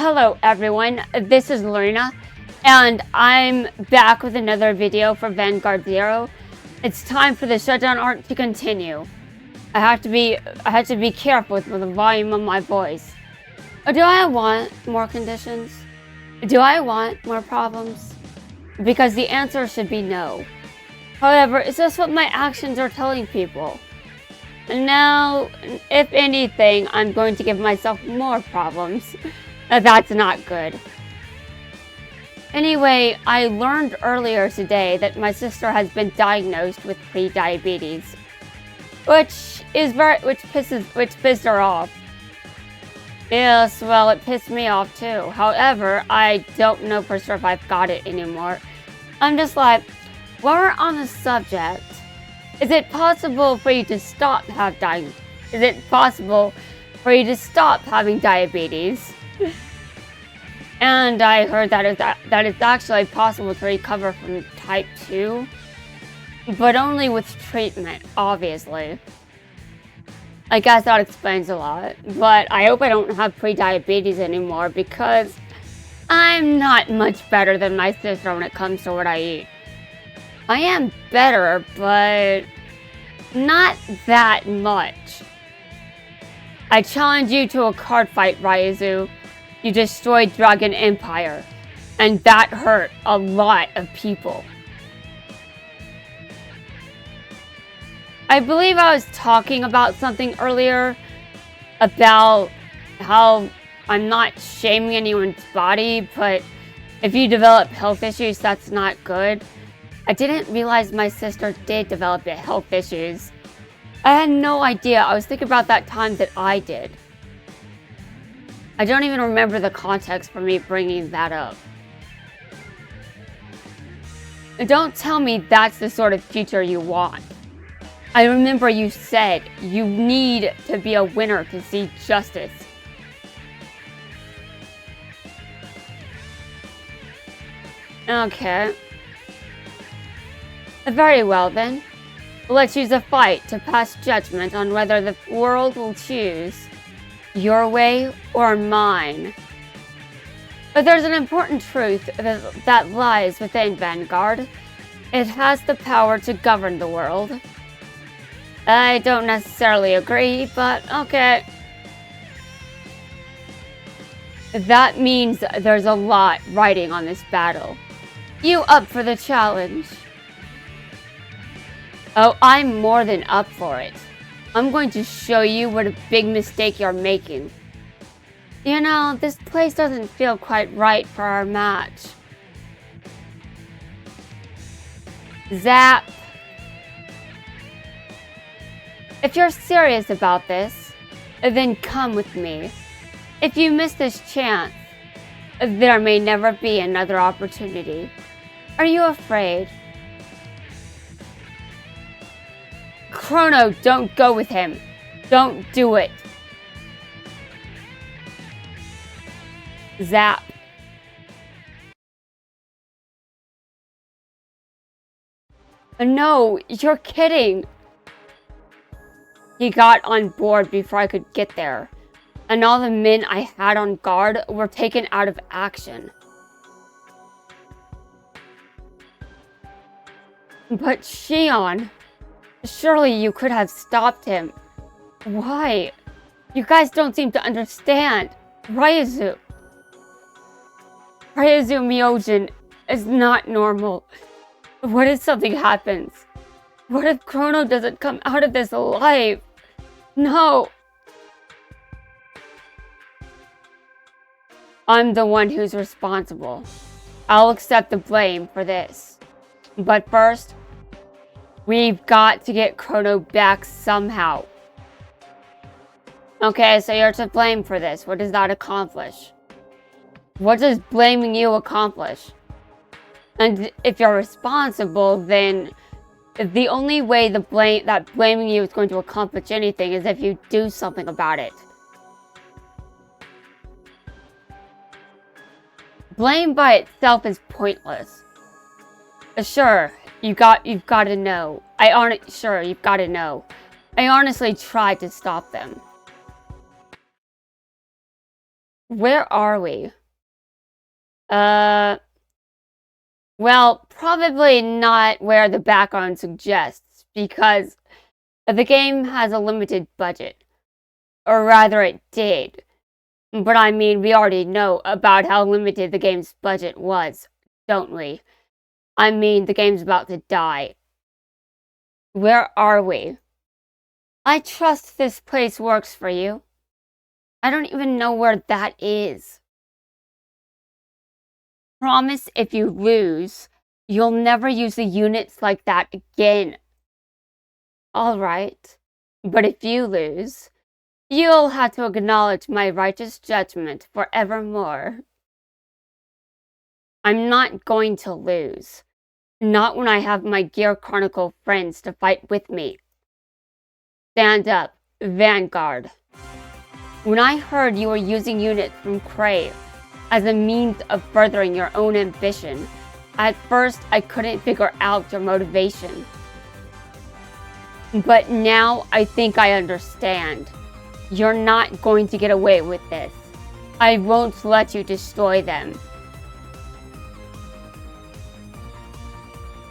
Hello everyone, this is Lorena, and I'm back with another video for Vanguard Zero. It's time for the shutdown arc to continue. I have to be careful with the volume of my voice. Do I want more conditions? Do I want more problems? Because the answer should be no. However, it's just what my actions are telling people. And now, if anything, I'm going to give myself more problems. That's not good. Anyway, I learned earlier today that my sister has been diagnosed with pre-diabetes, which pissed her off. Yes, well, it pissed me off too. However, I don't know for sure if I've got it anymore. I'm just like, while we're on the subject, is it possible for you to stop having diabetes? And I heard that it's actually possible to recover from type 2, but only with treatment, obviously. I guess that explains a lot, but I hope I don't have pre-diabetes anymore because I'm not much better than my sister when it comes to what I eat. I am better, but not that much. I challenge you to a card fight, Raizu. You destroyed Dragon Empire, and that hurt a lot of people. I believe I was talking about something earlier about how I'm not shaming anyone's body, but if you develop health issues, that's not good. I didn't realize my sister did develop health issues. I had no idea. I was thinking about that time that I did. I don't even remember the context for me bringing that up. And don't tell me that's the sort of future you want. I remember you said you need to be a winner to see justice. Okay. Very well then. Let's use a fight to pass judgment on whether the world will choose your way or mine. But there's an important truth that lies within Vanguard. It has the power to govern the world. I don't necessarily agree, but okay. That means there's a lot riding on this battle. You up for the challenge? Oh, I'm more than up for it. I'm going to show you what a big mistake you're making. You know, this place doesn't feel quite right for our match. Zap! If you're serious about this, then come with me. If you miss this chance, there may never be another opportunity. Are you afraid? Chrono, don't go with him. Don't do it. Zap. No, you're kidding. He got on board before I could get there, and all the men I had on guard were taken out of action. But Shion, surely you could have stopped him. Why? You guys don't seem to understand. Raizu Myojin is not normal. What if something happens? What if Chrono doesn't come out of this alive? No. I'm the one who's responsible. I'll accept the blame for this. But first, we've got to get Chrono back somehow. Okay, so you're to blame for this. What does that accomplish? What does blaming you accomplish? And if you're responsible, then the only way that blaming you is going to accomplish anything is if you do something about it. Blame by itself is pointless. Sure, you've got to know. You've got to know. I honestly tried to stop them. Where are we? Well, probably not where the background suggests, because the game has a limited budget. Or rather, it did. But I mean, we already know about how limited the game's budget was, don't we? I mean, the game's about to die. Where are we? I trust this place works for you. I don't even know where that is. Promise if you lose, you'll never use the units like that again. Alright. But if you lose, you'll have to acknowledge my righteous judgment forevermore. I'm not going to lose. Not when I have my Gear Chronicle friends to fight with me. Stand up, Vanguard. When I heard you were using units from Crave as a means of furthering your own ambition, at first I couldn't figure out your motivation. But now I think I understand. You're not going to get away with this. I won't let you destroy them.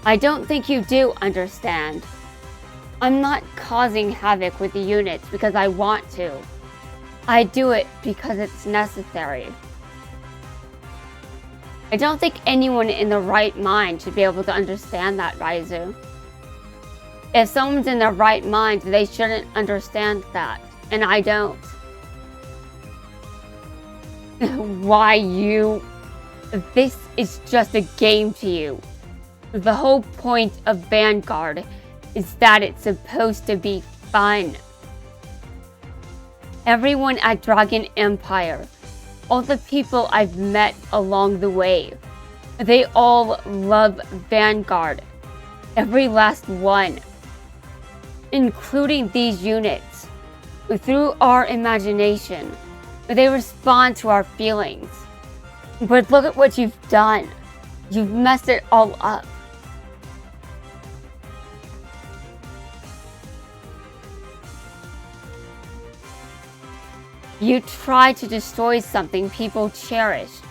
I don't think you do understand. I'm not causing havoc with the units because I want to. I do it because it's necessary. I don't think anyone in the right mind should be able to understand that, Raizu. If someone's in their right mind, they shouldn't understand that, and I don't. Why you? This is just a game to you. The whole point of Vanguard is that it's supposed to be fun. Everyone at Dragon Empire, all the people I've met along the way, they all love Vanguard. Every last one. Including these units. Through our imagination, they respond to our feelings. But look at what you've done. You've messed it all up. You tried to destroy something people cherished,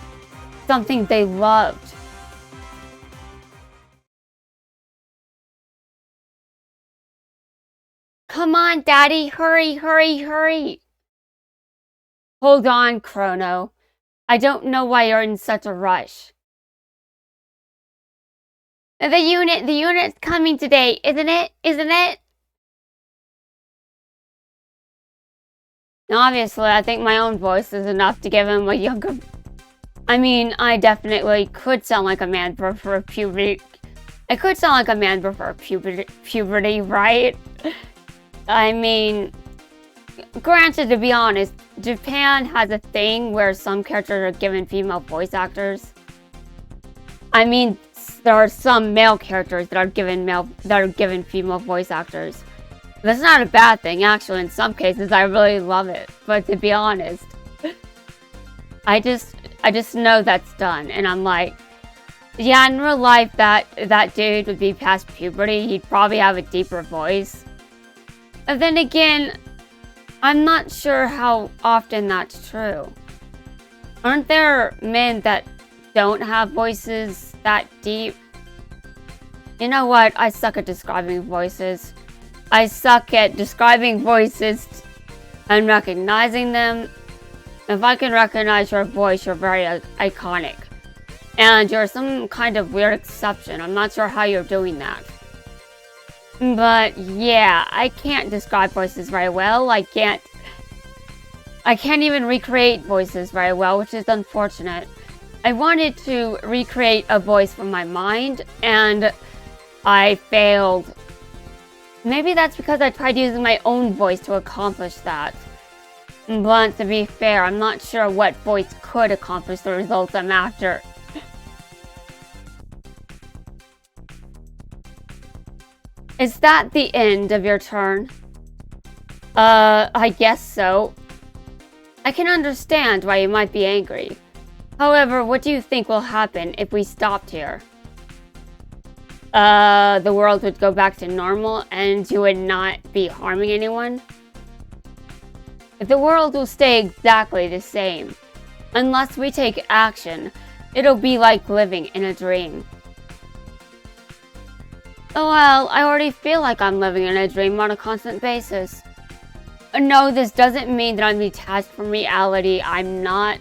something they loved. Come on, Daddy, hurry, hurry, hurry. Hold on, Chrono. I don't know why you're in such a rush. The unit's coming today, isn't it? Isn't it? Obviously, I think my own voice is enough to give him a younger... I mean, I definitely could sound like a man before puberty. I could sound like a man before puberty, right? I mean, granted, to be honest, Japan has a thing where some characters are given female voice actors. I mean, there are some male characters that are given female voice actors. That's not a bad thing, actually. In some cases, I really love it. But to be honest, I just know that's done, and I'm like, yeah, in real life, that dude would be past puberty. He'd probably have a deeper voice. And then again, I'm not sure how often that's true. Aren't there men that don't have voices that deep? You know what? I suck at describing voices. I suck at describing voices and recognizing them. If I can recognize your voice, you're very iconic. And you're some kind of weird exception. I'm not sure how you're doing that. But yeah, I can't describe voices very well. I can't even recreate voices very well, which is unfortunate. I wanted to recreate a voice from my mind, and I failed. Maybe that's because I tried using my own voice to accomplish that. But to be fair, I'm not sure what voice could accomplish the results I'm after. Is that the end of your turn? I guess so. I can understand why you might be angry. However, what do you think will happen if we stopped here? The world would go back to normal and you would not be harming anyone? The world will stay exactly the same. Unless we take action, it'll be like living in a dream. Well, I already feel like I'm living in a dream on a constant basis. No, this doesn't mean that I'm detached from reality. I'm not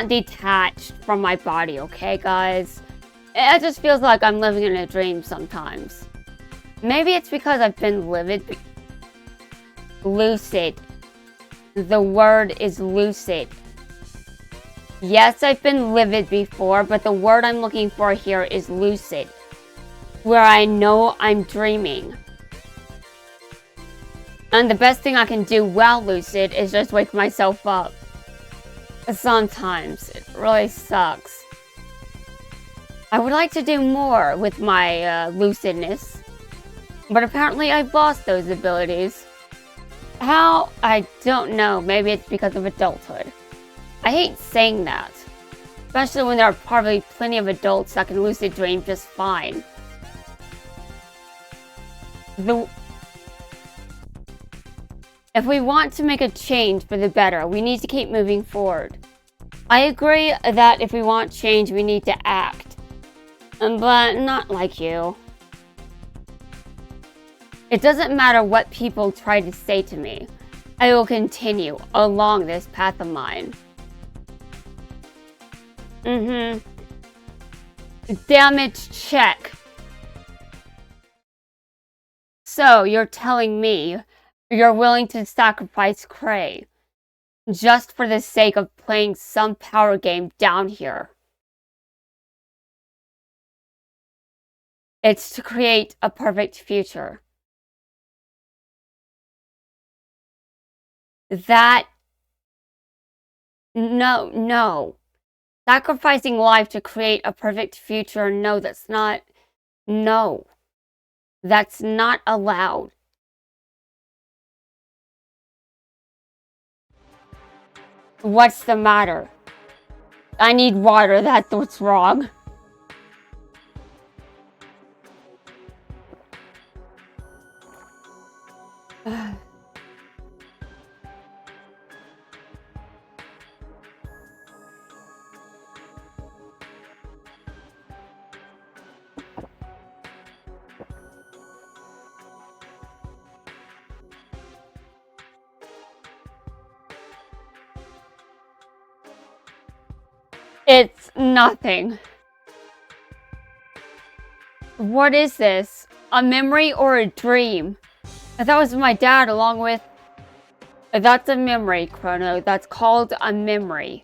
detached from my body, okay, guys? It just feels like I'm living in a dream sometimes. Maybe it's because I've been lucid. The word is lucid. Yes, I've been livid before, but the word I'm looking for here is lucid, where I know I'm dreaming. And the best thing I can do while lucid is just wake myself up. Sometimes. It really sucks. I would like to do more with my lucidness, but apparently I've lost those abilities. How? I don't know. Maybe it's because of adulthood. I hate saying that, especially when there are probably plenty of adults that can lucid dream just fine. If we want to make a change for the better, we need to keep moving forward. I agree that if we want change, we need to act. But not like you. It doesn't matter what people try to say to me. I will continue along this path of mine. Damage check. So, you're telling me you're willing to sacrifice Cray just for the sake of playing some power game down here. It's to create a perfect future. No. Sacrificing life to create a perfect future, no, that's not allowed. What's the matter? I need water, that's what's wrong. It's nothing. What is this? A memory or a dream? I thought it was my dad along with... That's a memory, Chrono. That's called a memory.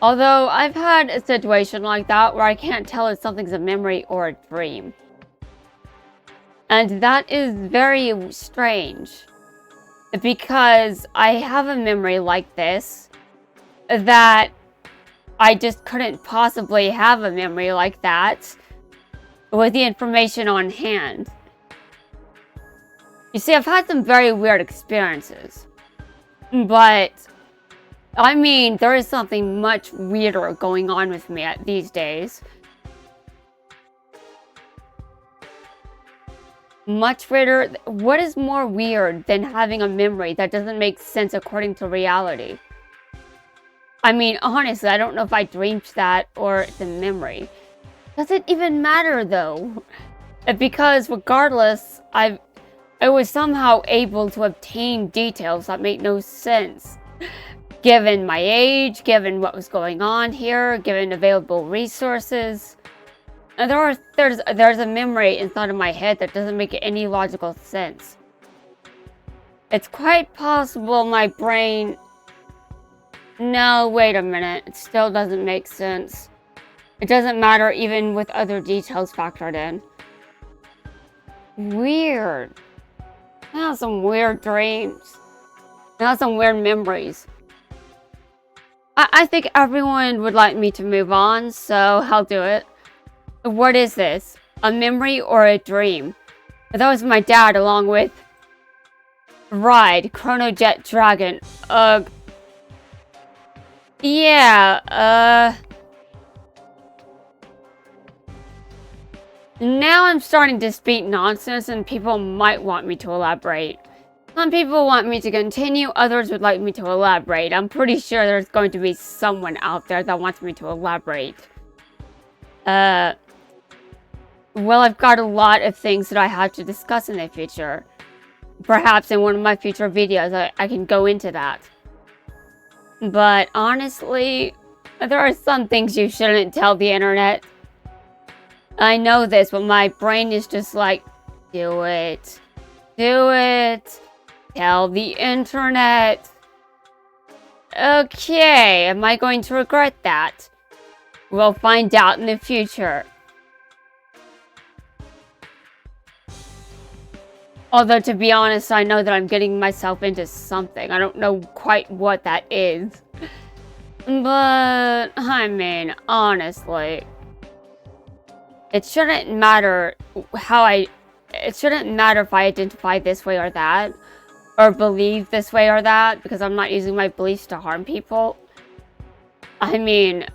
Although, I've had a situation like that where I can't tell if something's a memory or a dream. And that is very strange. Because I have a memory like this, that I just couldn't possibly have a memory like that with the information on hand. You see, I've had some very weird experiences. But, I mean, there is something much weirder going on with me these days. Much weirder. What is more weird than having a memory that doesn't make sense according to reality? I mean, honestly, I don't know if I dreamed that or it's a memory. Does it even matter, though? Because regardless, I was somehow able to obtain details that make no sense. Given my age, given what was going on here, given available resources. And there's a memory inside of my head that doesn't make any logical sense. It's quite possible my brain... No, wait a minute. It still doesn't make sense. It doesn't matter even with other details factored in. Weird. I have some weird dreams. I have some weird memories. I think everyone would like me to move on, so I'll do it. What is this? A memory or a dream? That was my dad along with... Ride, Chronojet Dragon. Yeah, Now I'm starting to speak nonsense and people might want me to elaborate. Some people want me to continue, others would like me to elaborate. I'm pretty sure there's going to be someone out there that wants me to elaborate. Well, I've got a lot of things that I have to discuss in the future. Perhaps in one of my future videos, I can go into that. But honestly, there are some things you shouldn't tell the internet. I know this, but my brain is just like, do it. Do it. Tell the internet. Okay, am I going to regret that? We'll find out in the future. Although, to be honest, I know that I'm getting myself into something. I don't know quite what that is. But, I mean, honestly, it shouldn't matter it shouldn't matter if I identify this way or that, or believe this way or that, because I'm not using my beliefs to harm people. I mean,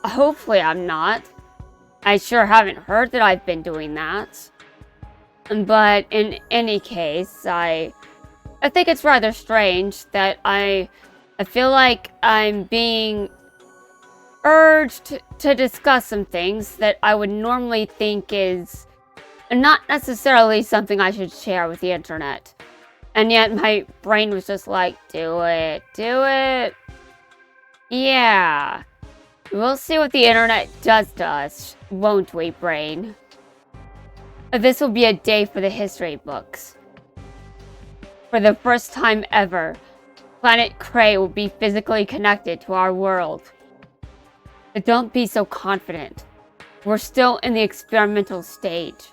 hopefully I'm not. I sure haven't heard that I've been doing that. But in any case, I think it's rather strange that I feel like I'm being urged to discuss some things that I would normally think is not necessarily something I should share with the internet. And yet my brain was just like, do it, do it. Yeah. We'll see what the internet does to us, won't we, brain? This will be a day for the history books. For the first time ever, Planet Cray will be physically connected to our world. But don't be so confident. We're still in the experimental stage.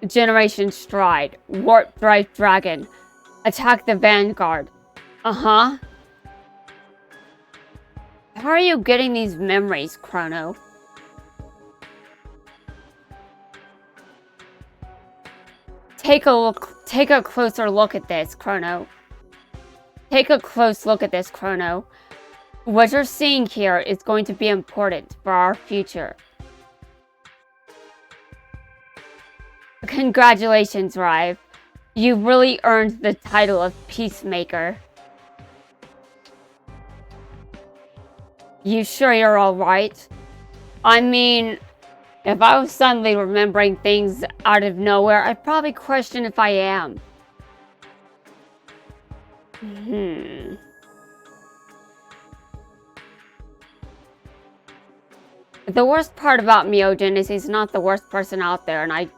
Generation Stride, Warp Drive Dragon, attack the Vanguard. Uh-huh. How are you getting these memories, Chrono? Take a closer look at this, Chrono. Take a close look at this, Chrono. What you're seeing here is going to be important for our future. Congratulations, Rive. You really earned the title of Peacemaker. You sure you're alright? I mean, if I was suddenly remembering things out of nowhere, I'd probably question if I am. The worst part about Miojin is he's not the worst person out there, and I'm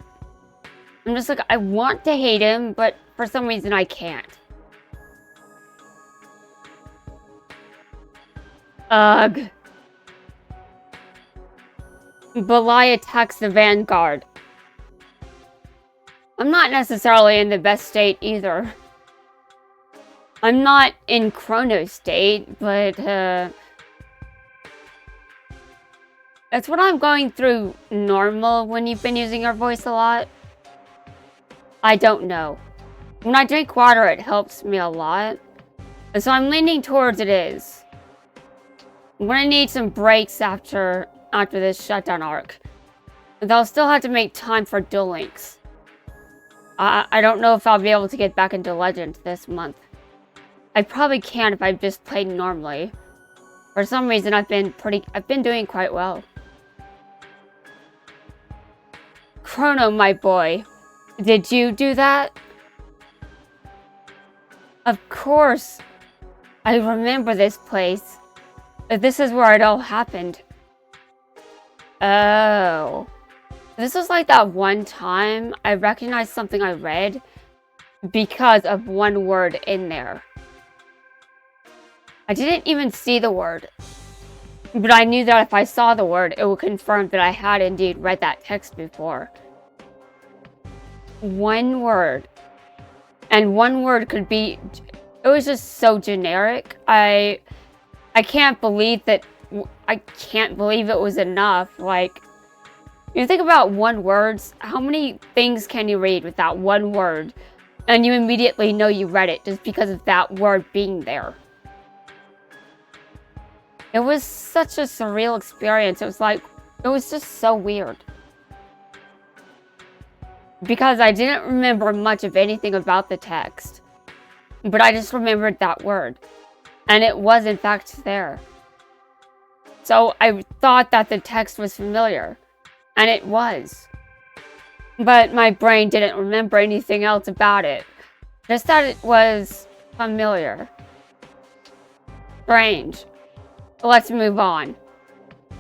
just like, I want to hate him, but for some reason I can't. Ugh. Belai attacks the Vanguard. I'm not necessarily in the best state either. I'm not in Chrono state, but it's what I'm going through normal when you've been using your voice a lot. I don't know. When I drink water, it helps me a lot. So I'm leaning towards it is. I'm gonna need some breaks after this shutdown arc. They'll still have to make time for Duel Links. I don't know if I'll be able to get back into Legend this month. I probably can if I just played normally. For some reason, I've been doing quite well. Chrono, my boy. Did you do that? Of course. I remember this place. This is where it all happened. Oh. This was like that one time I recognized something I read because of one word in there. I didn't even see the word. But I knew that if I saw the word, it would confirm that I had indeed read that text before. One word. And one word could be... It was just so generic. I can't believe that... I can't believe it was enough. Like, you think about one word, how many things can you read with that one word? And you immediately know you read it just because of that word being there. It was such a surreal experience. It was like, it was just so weird. because I didn't remember much of anything about the text. But I just remembered that word. And it was in fact there. So I thought that the text was familiar. And it was. But my brain didn't remember anything else about it. Just that it was familiar. Strange. Let's move on.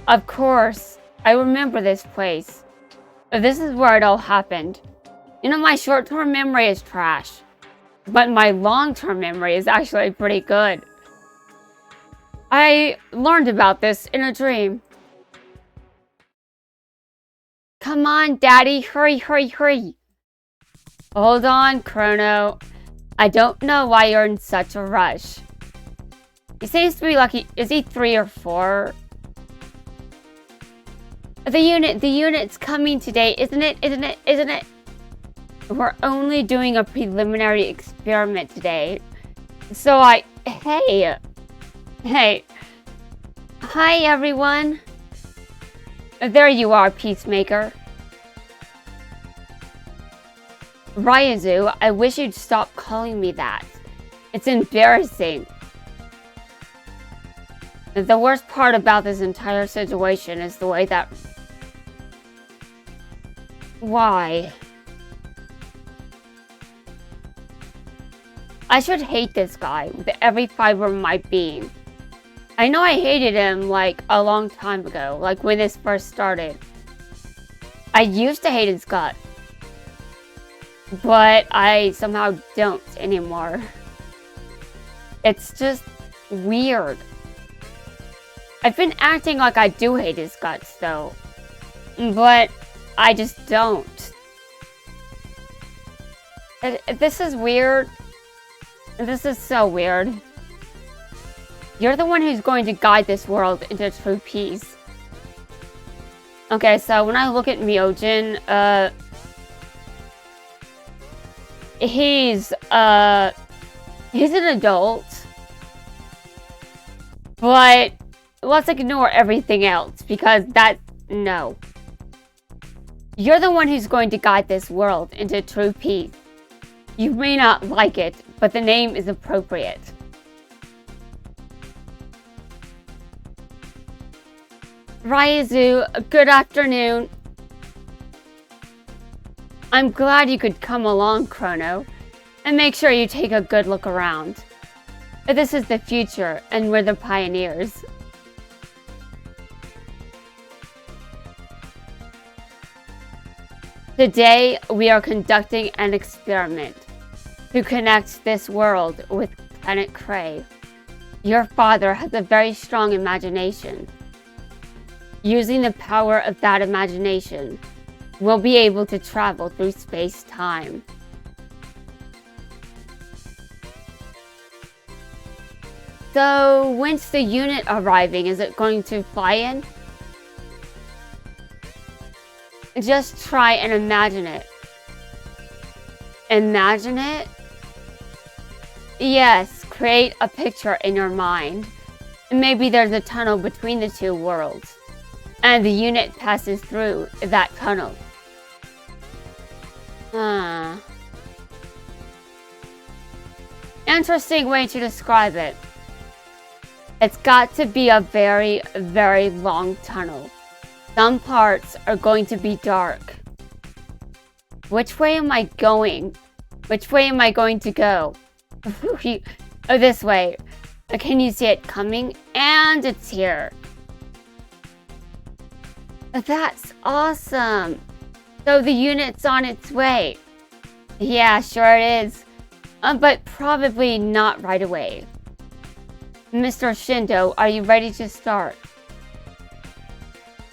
Of course, I remember this place. This is where it all happened. You know, my short-term memory is trash. But my long-term memory is actually pretty good. I learned about this in a dream. Come on, Daddy, hurry, hurry, hurry. Hold on, Chrono. I don't know why you're in such a rush. He seems to be lucky. Is he 3 or 4? The unit's coming today, isn't it? We're only doing a preliminary experiment today. So hey. Hi, everyone. There you are, Peacemaker. Ryazu, I wish you'd stop calling me that. It's embarrassing. The worst part about this entire situation is the way that... Why? I should hate this guy with every fiber of my being. I know I hated him like a long time ago, like when this first started. I used to hate his guts. But I somehow don't anymore. It's just weird. I've been acting like I do hate his guts though. But I just don't. This is weird. This is so weird. You're the one who's going to guide this world into true peace. Okay, so when I look at Myojin, he's an adult. But let's ignore everything else because no. You're the one who's going to guide this world into true peace. You may not like it, but the name is appropriate. Ryazu, good afternoon. I'm glad you could come along, Chrono, and make sure you take a good look around. This is the future, and we're the pioneers. Today, we are conducting an experiment to connect this world with Planet Cray. Your father has a very strong imagination. Using the power of that imagination, we'll be able to travel through space-time. So, when's the unit arriving? Is it going to fly in? Just try and imagine it. Imagine it? Yes, create a picture in your mind. Maybe there's a tunnel between the two worlds, and the unit passes through that tunnel. Interesting way to describe it. It's got to be a very, very long tunnel. Some parts are going to be dark. Which way am I going? Which way am I going to go? Oh, this way. Can you see it coming? And it's here. That's awesome. So the unit's on its way. Yeah, sure it is. But probably not right away. Mr. Shindo, are you ready to start?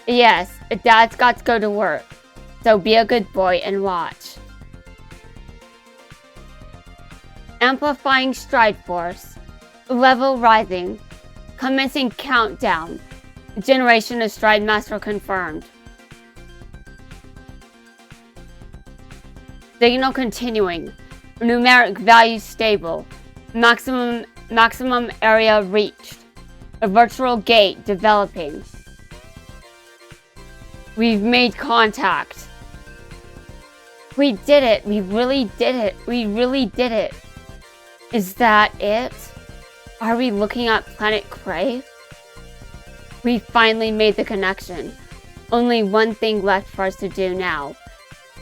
Yes, Dad's got to go to work. So be a good boy and watch. Amplifying stride force. Level rising. Commencing countdown. Generation of stride master confirmed. Signal continuing. Numeric value stable. Maximum area reached. A virtual gate developing. We've made contact. We did it. We really did it. We really did it. Is that it? Are we looking at planet Cray? We finally made the connection. Only one thing left for us to do now.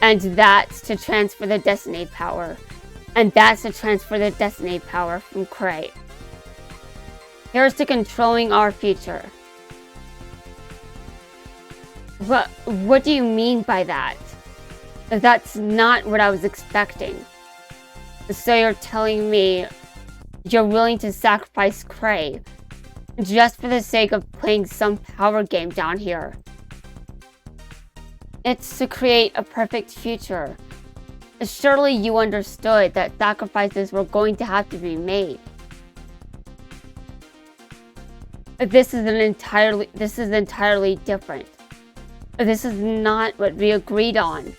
And that's to transfer the destiny power. And that's to transfer the destiny power from Cray. Here's to controlling our future. What do you mean by that? That's not what I was expecting. So you're telling me you're willing to sacrifice Cray just for the sake of playing some power game down here. It's to create a perfect future. Surely you understood that sacrifices were going to have to be made. This is entirely different. This is not what we agreed on.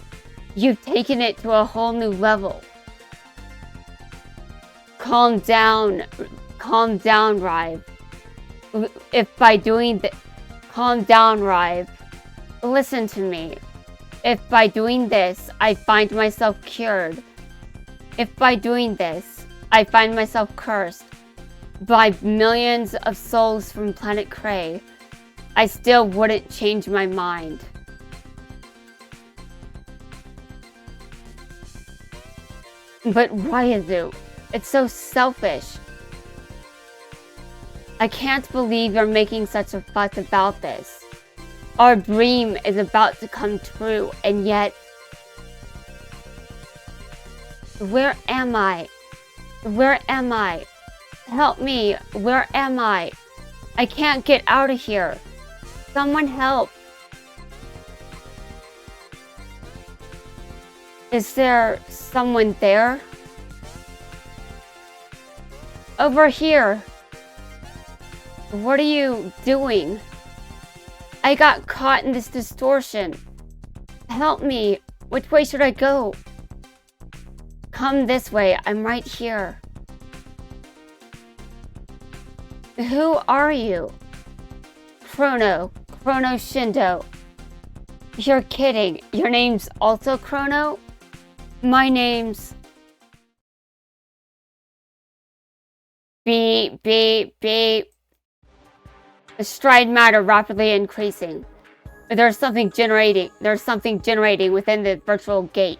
You've taken it to a whole new level. Calm down, Rive. Calm down, Rive. Listen to me. If by doing this, I find myself cured. If by doing this, I find myself cursed by millions of souls from planet Cray, I still wouldn't change my mind. But Ryazu, it's so selfish. I can't believe you're making such a fuss about this. Our dream is about to come true, and yet... Where am I? Where am I? Help me! Where am I? I can't get out of here. Someone help! Is there someone there? Over here! What are you doing? I got caught in this distortion. Help me! Which way should I go? Come this way, I'm right here. Who are you? Chrono Shindo. You're kidding. Your name's also Chrono? My name's... Beep. The stride matter rapidly increasing. There's something generating within the virtual gate.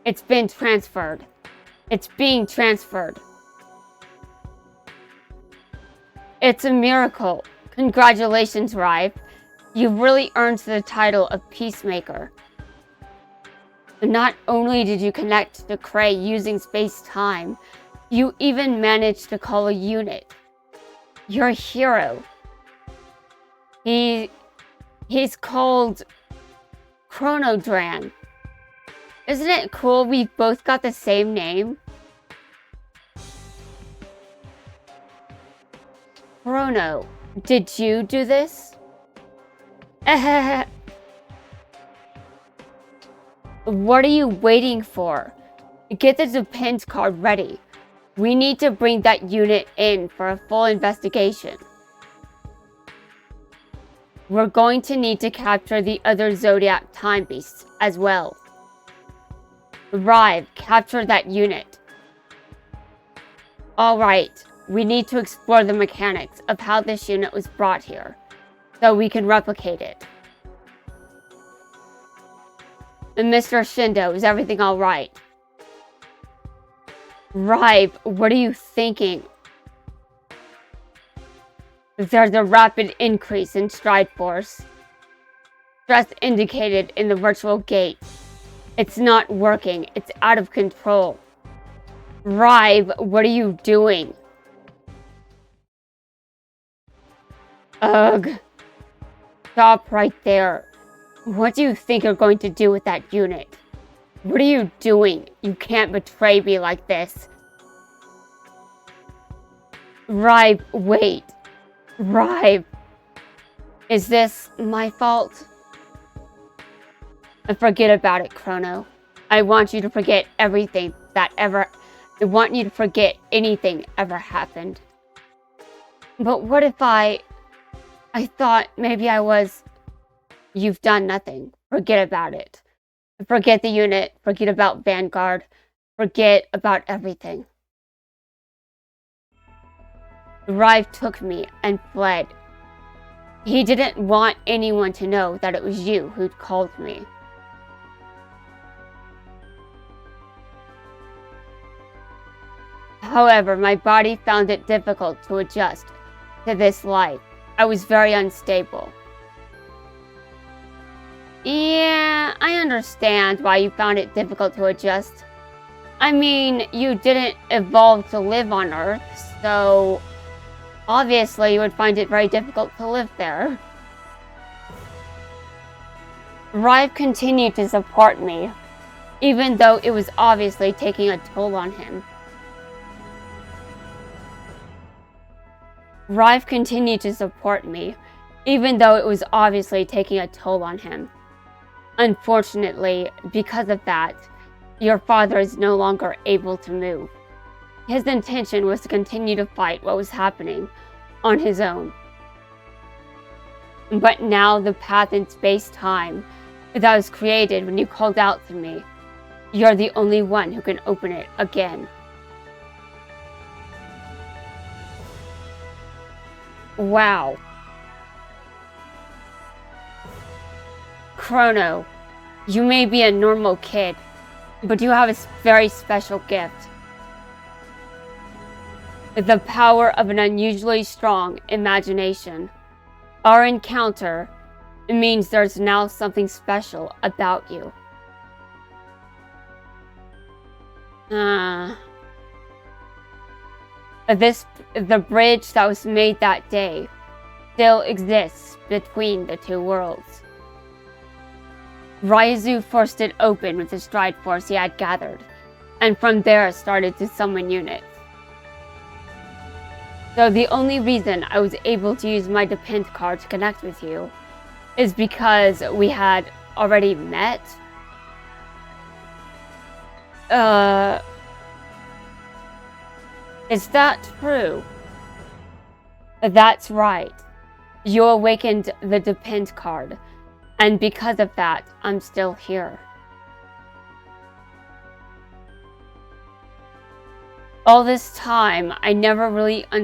It's been transferred. It's being transferred. It's a miracle. Congratulations, Rive. You've really earned the title of Peacemaker. Not only did you connect to Cray using space-time, you even managed to call a unit. You're a hero. He's called Chronodran. Isn't it cool we've both got the same name? Chrono, did you do this? What are you waiting for? Get the Depends card ready. We need to bring that unit in for a full investigation. We're going to need to capture the other Zodiac Time Beasts as well. Rive, capture that unit. Alright, we need to explore the mechanics of how this unit was brought here, so we can replicate it. And Mr. Shindo, is everything alright? Rive, what are you thinking? There's a rapid increase in stride force. Stress indicated in the virtual gate. It's not working. It's out of control. Rive, what are you doing? Ugh. Stop right there. What do you think you're going to do with that unit? What are you doing? You can't betray me like this. Rive, wait. Rive. Is this my fault? Forget about it, Chrono. I want you to forget everything that ever... I want you to forget anything ever happened. But what if I thought maybe I was... You've done nothing. Forget about it. Forget the unit, forget about Vanguard, forget about everything. Rive took me and fled. He didn't want anyone to know that it was you who'd called me. However, my body found it difficult to adjust to this life. I was very unstable. Yeah, I understand why you found it difficult to adjust. I mean, you didn't evolve to live on Earth, so obviously you would find it very difficult to live there. Rive continued to support me, even though it was obviously taking a toll on him. Rive continued to support me, even though it was obviously taking a toll on him. Unfortunately, because of that, your father is no longer able to move. His intention was to continue to fight what was happening on his own. But now the path in space-time that was created when you called out to me, you're the only one who can open it again. Wow. Chrono, you may be a normal kid, but you have a very special gift. The power of an unusually strong imagination. Our encounter means there's now something special about you. The bridge that was made that day still exists between the two worlds. Raizu forced it open with the stride force he had gathered, and from there started to summon units. So the only reason I was able to use my Depend card to connect with you is because we had already met. Is that true? That's right. You awakened the Depend card, and because of that, I'm still here. All this time, I never really understood